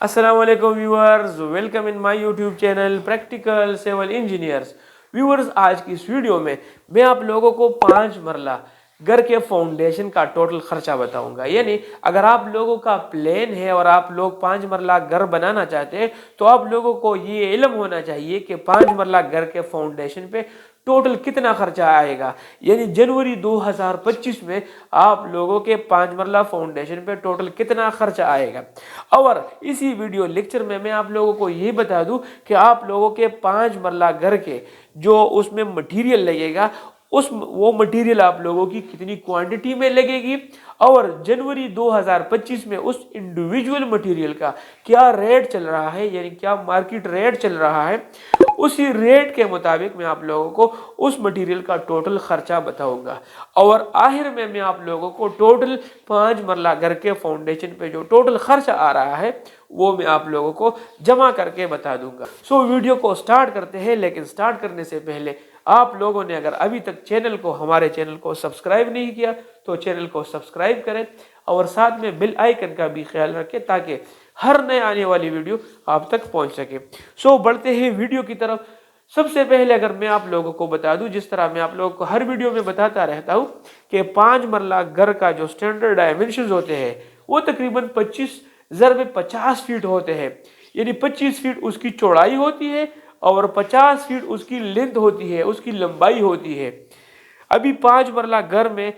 Assalamu alaikum viewers, welcome in my YouTube channel practical civil engineers. Viewers, आज की इस video में मैं आप लोगों को 5 मरला घर के फाउंडेशन का टोटल खर्चा बताऊंगा। यानी अगर आप लोगों का प्लान है और आप लोग 5 मरला घर बनाना चाहते हैं तो आप लोगों को ये इल्म होना चाहिए कि 5 मरला घर के फाउंडेशन पे टोटल कितना खर्चा आएगा। यानी जनवरी 2025 में आप लोगों के 5 मरला फाउंडेशन पे टोटल कितना खर्चा आएगा। और इसी वीडियो लेक्चर में मैं आप लोगों को ये बता दूं कि आप लोगों के 5 मरला घर के जो उसमें मटेरियल लगेगा वो मटेरियल आप लोगों की कितनी क्वांटिटी में लगेगी और जनवरी 2025 में उस इंडिविजुअल मटेरियल का क्या रेट चल रहा है, यानी क्या मार्केट रेट चल रहा है, उसी रेट के मुताबिक मैं आप लोगों को उस मटेरियल का टोटल खर्चा बताऊंगा। और आखिर में मैं आप लोगों को टोटल 5 मरला घर के फाउंडेशन पे जो टोटल खर्चा आ रहा है वो मैं आप लोगों को जमा करके बता दूंगा। सो वीडियो को स्टार्ट करते हैं, लेकिन स्टार्ट करने से पहले आप लोगों ने अगर अभी तक हमारे चैनल को सब्सक्राइब नहीं किया तो चैनल को सब्सक्राइब करें और साथ में बेल आइकन का भी ख्याल रखें ताकि हर नए आने वाली वीडियो आप तक पहुंच सके। सो बढ़ते हैं वीडियो की तरफ। सबसे पहले अगर मैं आप लोगों को बता दूं, जिस तरह मैं आप लोगों को हर वीडियो में बताता रहता हूं कि 5 मरला घर का जो स्टैंडर्ड डायमेंशन होते हैं वो तकरीबन 25 × 50 फीट होते हैं। यानी 25 फीट उसकी चौड़ाई होती है और 50 फीट उसकी लेंथ होती है, उसकी लंबाई होती है। अभी 5 मरला घर में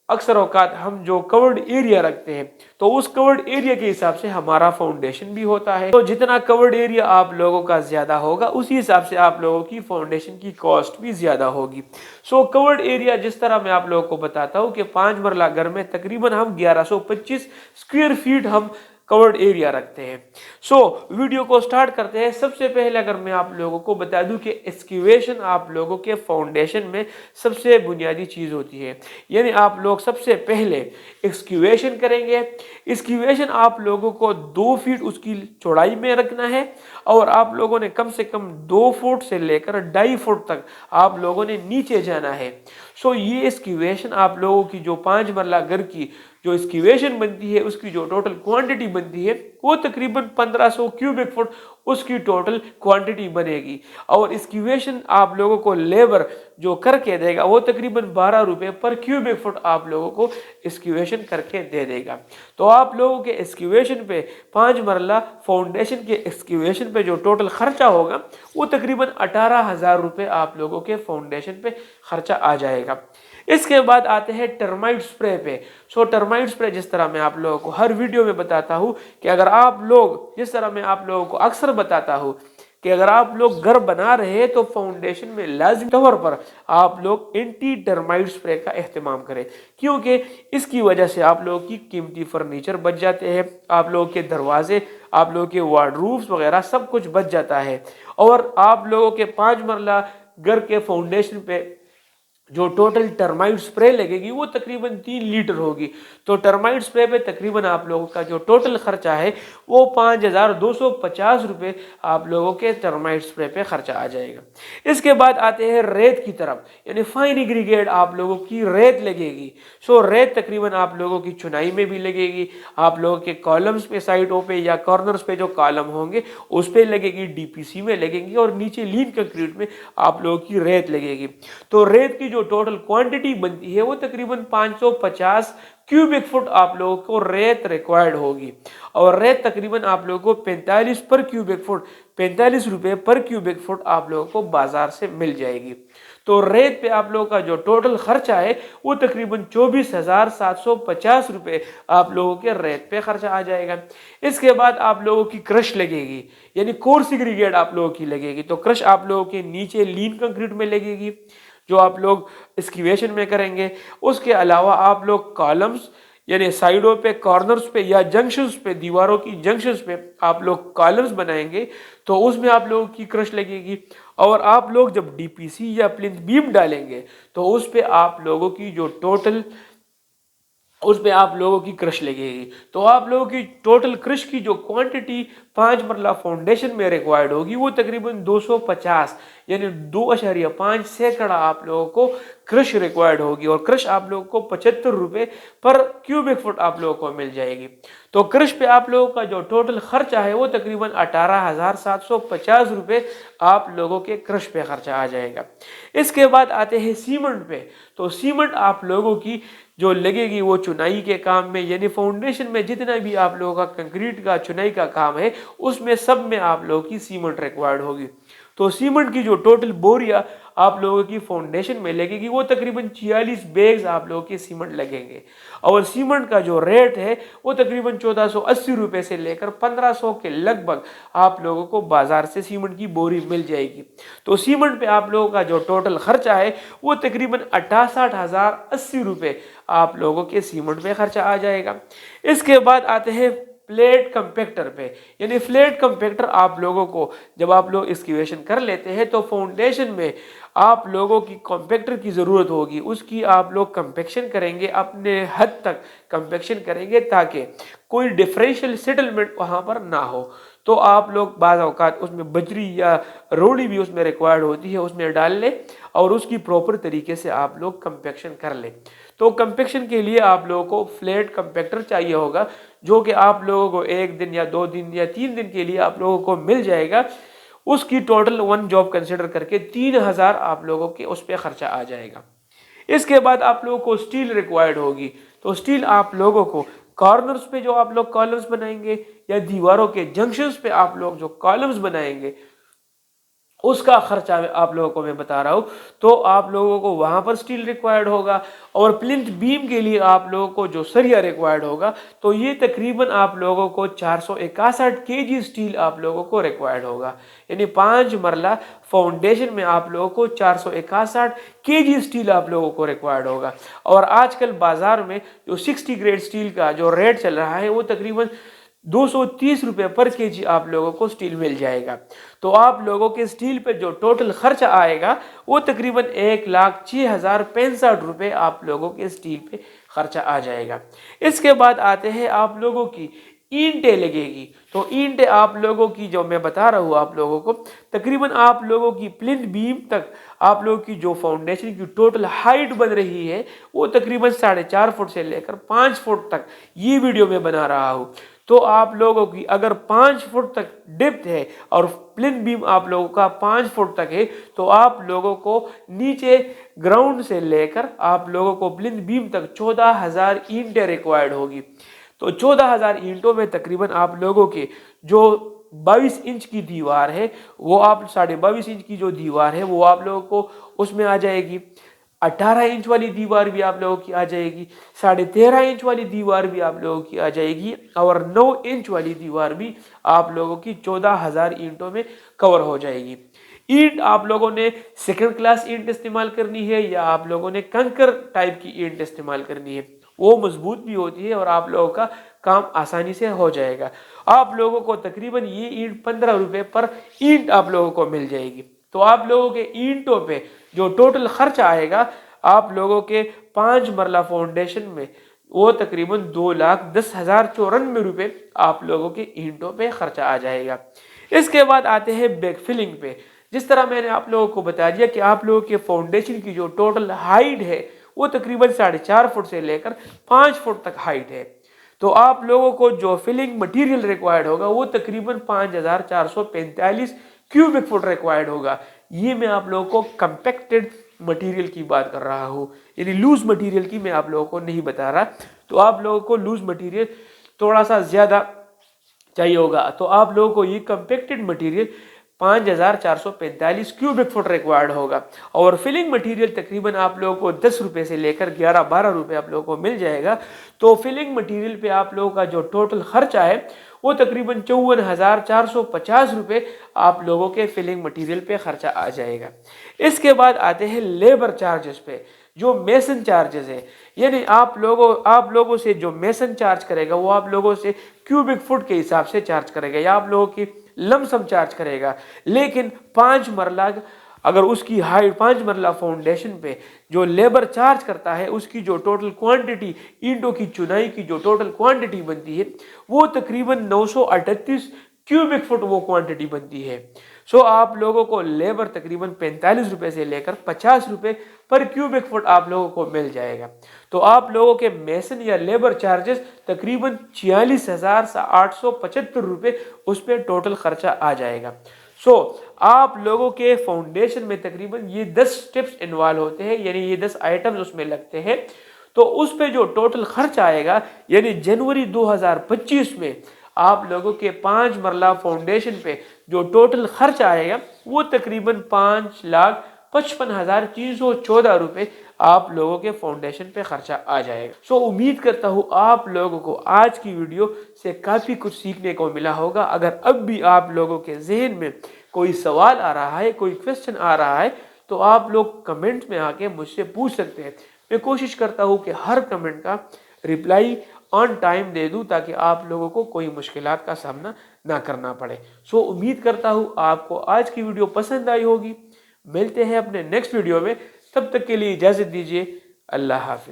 अक्सर औकात हम जो कवर्ड एरिया रखते हैं तो उस कवर्ड एरिया के हिसाब से हमारा फाउंडेशन भी होता है। तो जितना कवर्ड एरिया आप लोगों का ज्यादा होगा उसी हिसाब से आप लोगों की फाउंडेशन की कॉस्ट भी ज्यादा होगी। सो कवर्ड एरिया जिस तरह मैं आप लोगों को बताता हूँ कि 5 मरला घर में तकरीबन हम 1125 स्क्वायर फीट हम कवर्ड एरिया रखते हैं। सो वीडियो को स्टार्ट करते हैं। सबसे पहले अगर मैं आप लोगों को बता दूं कि एक्सक्यूवेशन आप लोगों के फाउंडेशन में सबसे बुनियादी चीज होती है। यानी आप लोग सबसे पहले एक्सक्यूवेशन करेंगे। एक्सक्यूवेशन आप लोगों को 2 फीट उसकी चौड़ाई में रखना है और आप लोगों ने कम से कम 2 फुट से लेकर 2.5 फुट तक आप लोगों ने नीचे जाना है। सो ये एक्सक्यूवेशन आप लोगों की जो 5 मरला घर की जो एक्सक्यूवेशन बनती है उसकी जो टोटल क्वांटिटी बनती है वो तकरीबन 1500 क्यूबिक फुट उसकी टोटल क्वांटिटी बनेगी। और एक्सक्यूवेशन आप लोगों को लेबर जो करके देगा वो तकरीबन 12 रुपए पर क्यूबिक फुट आप लोगों को एक्सक्यूवेशन करके दे देगा। तो आप लोगों के एक्सक्यूवेशन पे 5 मरला फाउंडेशन के एक्सक्यूवेशन पे जो टोटल खर्चा होगा वो तकरीबन 18,000 रुपए आप लोगों के फाउंडेशन पे खर्चा आ जाएगा। इसके बाद आते हैं टर्माइट स्प्रे पे। सो टर्माइट स्प्रे जिस तरह मैं आप लोगों को हर वीडियो में बताता हूं कि अगर आप लोग जिस तरह मैं आप लोगों को अक्सर बताता हूं कि अगर आप लोग घर बना रहे हैं तो फाउंडेशन में लाजमी तौर पर आप लोग एंटी टर्माइट स्प्रे का इस्तेमाल करें, क्योंकि इसकी वजह से आप लोगों की कीमती फर्नीचर बच जाते हैं, आप लोगों के दरवाजे, आप लोगों के वार्डरूफ्स वगैरह सब कुछ बच जाता है। और आप लोगों के 5 मरला घर के फाउंडेशन पे जो टोटल टर्माइट स्प्रे लगेगी वो तकरीबन 3 लीटर होगी। तो टर्माइट स्प्रे पे तकरीबन आप लोगों का जो टोटल खर्चा है वो 5,250 रुपये आप लोगों के टर्माइट स्प्रे पे खर्चा आ जाएगा। इसके बाद आते हैं रेत की तरफ, यानी फाइन एग्रीगेट आप लोगों की रेत लगेगी। सो रेत तकरीबन आप लोगों की चुनाई में भी लगेगी, आप लोगों के कॉलम्स पे साइडों पे या कॉर्नर्स पे जो कॉलम होंगे उस पे लगेगी, डीपीसी में लगेगी और नीचे लीन कंक्रीट में आप लोगों की रेत लगेगी। तो रेत की जो टोटल क्वांटिटी बनती है वो तकरीबन 550 क्यूबिक फुट आप लोगों को रेत रिक्वायर्ड होगी। और रेत तकरीबन आप लोगों को 45 पर क्यूबिक फुट 45 रुपए पर क्यूबिक फुट आप लोगों को बाजार से मिल जाएगी। तो रेत पे आप लोगों का जो टोटल खर्चा है वो तकरीबन 24,750 रुपए आप लोगों के रेत पे खर्चा आ जाएगा। इसके बाद आप लोगों की क्रश लगेगी, यानी कोर्स एग्रीगेट आप लोगों की लगेगी। तो क्रश आप लोगों के नीचे लीन कंक्रीट में लगेगी जो आप लोग एक्सक्यूवेशन में करेंगे। उसके अलावा आप लोग कॉलम्स यानी साइडों पे, कॉर्नर्स पे या जंक्शंस पे, दीवारों की जंक्शंस पे आप लोग कॉलम्स बनाएंगे तो उसमें आप लोगों की क्रश लगेगी। और आप लोग जब डीपीसी या प्लिंथ बीम डालेंगे तो उस पे आप लोगों की जो टोटल उस पे आप लोगों की क्रश लगेगी। तो आप लोगों की टोटल क्रश की जो क्वांटिटी 5 मरला फाउंडेशन में रिक्वायर्ड होगी वो तकरीबन 250 यानी 2.5 सैकड़ा आप लोगों को क्रश रिक्वायर्ड होगी। और क्रश आप लोगों को 75 रुपये पर क्यूबिक फुट आप लोगों को मिल जाएगी। तो क्रश पे आप लोगों का जो टोटल खर्चा है वो तकरीबन 18,750 रुपये आप लोगों के क्रश पे खर्चा आ जाएगा। इसके बाद आते हैं सीमेंट पे। तो सीमेंट आप लोगों की जो लगेगी वो चुनाई के काम में, यानी फाउंडेशन में जितना भी आप लोगों का कंक्रीट का चुनाई का काम है उसमें सब में आप लोगों की सीमेंट रिक्वायर्ड होगी। तो सीमेंट की जो टोटल बोरिया आप लोगों की फाउंडेशन में लगेगी वो तकरीबन 46 बैग्स आप लोगों के सीमेंट लगेंगे। और सीमेंट का जो रेट है वो तकरीबन 1480 रुपये से लेकर 1500 के लगभग आप लोगों को बाजार से सीमेंट की बोरी मिल जाएगी। तो सीमेंट पे आप लोगों का जो टोटल खर्चा है वो तकरीबन 68,080 रुपये आप लोगों के सीमेंट पे खर्चा आ जाएगा। इसके बाद आते हैं फ्लैट कंपैक्टर पे। यानी फ्लैट कंपैक्टर आप लोगों को जब आप लोग एक्सकेवेशन कर लेते हैं तो फाउंडेशन में आप लोगों की कॉम्पैक्टर की ज़रूरत होगी, उसकी आप लोग कंपैक्शन करेंगे, अपने हद तक कंपैक्शन करेंगे ताकि कोई डिफरेंशियल सेटलमेंट वहाँ पर ना हो। तो आप लोग बाज़ औक़ात उसमें बजरी या रोड़ी भी उसमें रिक्वायर्ड होती है, उसमें डाल लें और उसकी प्रॉपर तरीके से आप लोग कंपैक्शन कर लें। तो कंपैक्शन के लिए आप लोगों को फ्लैट कंपैक्टर चाहिए होगा जो कि आप लोगों को 1 दिन या 2 दिन या 3 दिन के लिए आप लोगों को मिल जाएगा। उसकी टोटल 1 जॉब कंसिडर करके 3000 आप लोगों के उस पर खर्चा आ जाएगा। इसके बाद आप लोगों को स्टील रिक्वायर्ड होगी। तो स्टील आप लोगों को कॉर्नर्स पे जो आप लोग कॉलम्स बनाएंगे या दीवारों के जंक्शंस पे आप लोग जो कॉलम्स बनाएंगे उसका खर्चा आप लोगों को मैं बता रहा हूँ। तो आप लोगों को वहाँ पर स्टील रिक्वायर्ड होगा। और प्लिंथ बीम के लिए आप लोगों को जो सरिया रिक्वायर्ड होगा तो ये तकरीबन आप लोगों को 461 केजी स्टील आप लोगों को रिक्वायर्ड होगा। यानी 5 मरला फाउंडेशन में आप लोगों को 461 केजी स्टील आप लोगों को रिक्वायर्ड होगा। और आजकल बाजार में जो 60 ग्रेड स्टील का जो रेट चल रहा है वो तकरीबन 230 रुपये पर केजी आप लोगों को स्टील मिल जाएगा। तो आप लोगों के स्टील पे जो टोटल खर्चा आएगा वो तकरीबन 1,06,065 रुपये आप लोगों के स्टील पे खर्चा आ जाएगा। इसके बाद आते हैं आप लोगों की ईंटें लगेगी। तो ईंटें आप लोगों की जो मैं बता रहा हूँ आप लोगों को तकरीबन आप लोगों की प्लिंथ बीम तक आप लोगों की जो फाउंडेशन की टोटल हाइट बन रही है वो तकरीबन 4.5 फुट से लेकर 5 फुट तक ये वीडियो में बना रहा हूँ। तो आप लोगों की अगर 5 फुट तक डेप्थ है और प्लिंथ बीम आप लोगों का 5 फुट तक है तो आप लोगों को नीचे ग्राउंड से लेकर आप लोगों को प्लिंथ बीम तक 14,000 ईंटें रिक्वायर्ड होगी। तो 14,000 ईंटों में तकरीबन आप लोगों के जो 22 इंच की दीवार है वो आप 22.5 इंच की जो दीवार है वो आप लोगों को उसमें आ जाएगी। 18 इंच वाली दीवार भी आप लोगों की आ जाएगी। 13.5 इंच वाली दीवार भी आप लोगों की आ जाएगी। और 9 इंच वाली दीवार भी आप लोगों की 14,000 ईंटों में कवर हो जाएगी। ईंट आप लोगों ने सेकंड क्लास ईंट इस्तेमाल करनी है या आप लोगों ने कंकर टाइप की ईंट इस्तेमाल करनी है, वो मजबूत भी होती है और आप लोगों का काम आसानी से हो जाएगा। आप लोगों को तकरीबन ये ईंट 15 रुपये पर ईंट आप लोगों को मिल जाएगी। तो आप लोगों के ईंटों पे जो टोटल खर्चा आएगा आप लोगों के 5 मरला फाउंडेशन में वो तकरीबन 2,10,094 रुपये आप लोगों के ईंटों पे खर्चा आ जाएगा। इसके बाद आते हैं बैक फिलिंग पे। जिस तरह मैंने आप लोगों को बता दिया कि आप लोगों के फाउंडेशन की जो टोटल हाइट है वो तकरीबन 4.5 फुट से लेकर 5 फुट तक हाइट है। तो आप लोगों को जो फिलिंग मटेरियल रिक्वायर्ड होगा वो तकरीबन 5,445 क्यूबिक फुट रिक्वायर्ड होगा। ये मैं आप लोगों को कंपैक्टेड मटेरियल की बात कर रहा हूँ, यानी लूज मटेरियल की मैं आप लोगों को नहीं बता रहा। तो आप लोगों को लूज मटेरियल थोड़ा सा ज़्यादा चाहिए होगा। तो आप लोगों को ये compacted material 5,445 cubic foot required होगा। और फिलिंग मटेरियल तकरीबन आप लोगों को 10 रुपये से लेकर 11-12 रुपये आप लोगों को मिल जाएगा। तो फिलिंग मटेरियल पे आप लोगों का जो टोटल खर्चा है वो तकरीबन 54,450 रुपये आप लोगों के फिलिंग मटेरियल पे खर्चा आ जाएगा। इसके बाद आते हैं लेबर चार्जेस पे, जो मेसन चार्जेस है। यानी आप लोगों से जो मेसन चार्ज करेगा वो आप लोगों से क्यूबिक फुट के हिसाब से चार्ज करेगा या आप लोगों की लमसम चार्ज करेगा। लेकिन 5 मरला اگر اس کی ہائٹ 5 مرلہ فاؤنڈیشن پہ جو لیبر چارج کرتا ہے اس کی جو ٹوٹل کوانٹٹی اینٹوں کی چنائی کی جو ٹوٹل کوانٹٹی بنتی ہے وہ تقریباً 938 کیوبک فٹ وہ کوانٹٹی بنتی ہے. سو آپ لوگوں کو لیبر تقریباً 45 روپے سے لے کر 50 روپے پر کیوبک فٹ آپ لوگوں کو مل جائے گا. تو آپ لوگوں کے میسن یا لیبر چارجز تقریباً 46,875 روپے اس پہ ٹوٹل خرچہ آ جائے گا. سو آپ لوگوں کے فاؤنڈیشن میں تقریباً یہ 10 سٹیپس انوالو ہوتے ہیں، یعنی یہ 10 آئٹمز اس میں لگتے ہیں. تو اس پہ جو ٹوٹل خرچ آئے گا یعنی جنوری 2025 میں آپ لوگوں کے 5 مرلہ فاؤنڈیشن پہ جو ٹوٹل خرچ آئے گا وہ تقریباً 5,55,314 روپے آپ لوگوں کے فاؤنڈیشن پہ خرچہ آ جائے گا. سو امید کرتا ہوں آپ لوگوں کو آج کی ویڈیو سے کافی کچھ سیکھنے کو ملا ہوگا. اگر اب بھی آپ لوگوں کے ذہن میں کوئی سوال آ رہا ہے، کوئی کویسچن آ رہا ہے تو آپ لوگ کمنٹ میں آ کے مجھ سے پوچھ سکتے ہیں. میں کوشش کرتا ہوں کہ ہر کمنٹ کا رپلائی آن ٹائم دے دوں تاکہ آپ لوگوں کو کوئی مشکلات کا سامنا نہ کرنا پڑے. سو امید کرتا ہوں آپ کو آج کی ویڈیو پسند آئی ہوگی. ملتے ہیں اپنے نیکسٹ ویڈیو میں، تب تک کے لیے اجازت دیجیے. اللہ حافظ.